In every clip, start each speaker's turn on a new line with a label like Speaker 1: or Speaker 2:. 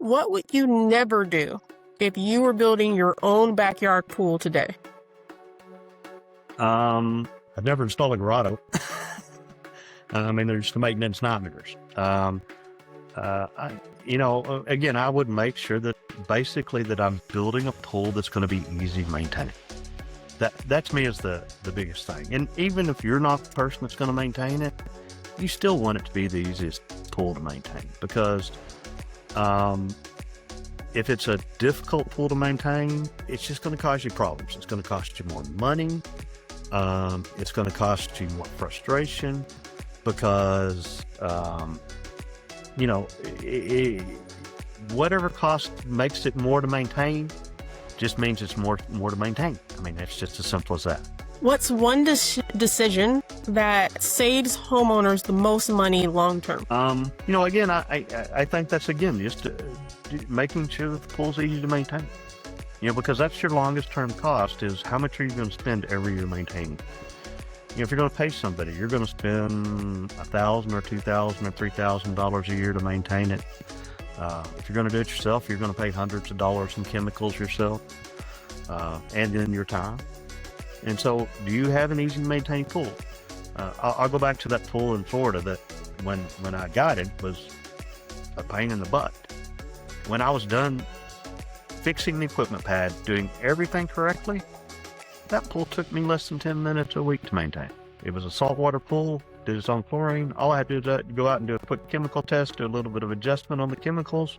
Speaker 1: What would you never do if you were building your own backyard pool today?
Speaker 2: I've never installed a grotto. There's the maintenance nightmares. Again, I would make sure that basically that I'm building a pool that's going to be easy to maintain. That to me is the biggest thing. And even if you're not the person that's going to maintain it, you still want it to be the easiest pool to maintain, because if it's a difficult pool to maintain, it's just going to cause you problems. It's going to cost you more money. It's going to cost you more frustration, because whatever cost makes it more to maintain just means it's more to maintain. It's just as simple as that.
Speaker 1: What's one decision that saves homeowners the most money long term?
Speaker 2: Again, I think that's, again, just making sure that the pool's easy to maintain. Because that's your longest term cost, is how much are you going to spend every year maintaining? If you're going to pay somebody, you're going to spend $1,000 or $2,000 or $3,000 a year to maintain it. If you're going to do it yourself, you're going to pay hundreds of dollars in chemicals yourself, and then your time. And so, do you have an easy to maintain pool? I'll go back to that pool in Florida that when I got it was a pain in the butt. When I was done fixing the equipment pad, doing everything correctly, that pool took me less than 10 minutes a week to maintain. It was a saltwater pool, did its own chlorine. All I had to do is go out and do a quick chemical test, do a little bit of adjustment on the chemicals.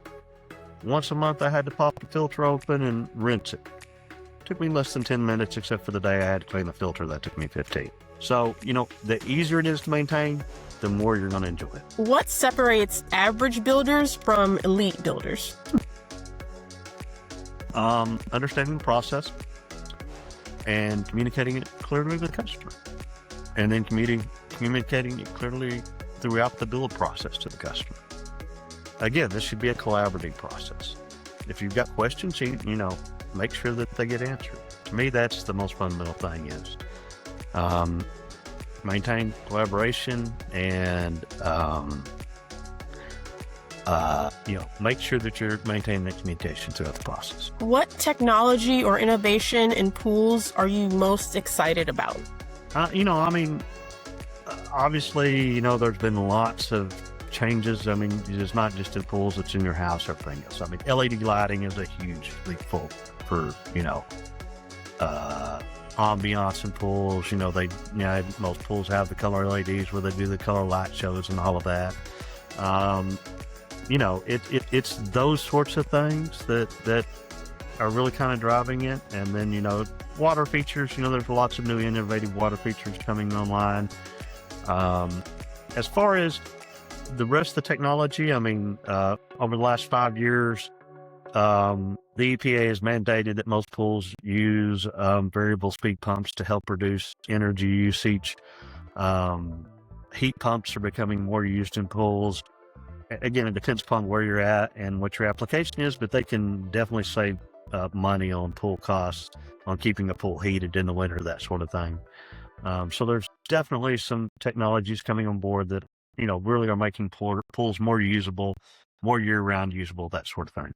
Speaker 2: Once a month, I had to pop the filter open and rinse it. Took me less than 10 minutes, except for the day I had to clean the filter. That took me 15. So, the easier it is to maintain, the more you're going to enjoy it.
Speaker 1: What separates average builders from elite builders?
Speaker 2: Understanding the process and communicating it clearly with the customer, and then communicating it clearly throughout the build process to the customer. Again, this should be a collaborative process. If you've got questions, make sure that they get answered. To me, that's the most fundamental thing, is maintain collaboration and make sure that you're maintaining that communication throughout the process.
Speaker 1: What technology or innovation in pools are you most excited about?
Speaker 2: Obviously, there's been lots of changes. It's not just in pools, it's in your house, everything else. LED lighting is a huge leap forward for, ambiance in pools. Most pools have the color LEDs where they do the color light shows and all of that. It's those sorts of things that are really kind of driving it. And then, water features, there's lots of new innovative water features coming online. As far as the rest of the technology, over the last 5 years, the EPA has mandated that most pools use variable speed pumps to help reduce energy usage. Heat pumps are becoming more used in pools. Again, it depends upon where you're at and what your application is, but they can definitely save money on pool costs, on keeping a pool heated in the winter, that sort of thing. So there's definitely some technologies coming on board that, really are making pools more usable, more year-round usable, that sort of thing.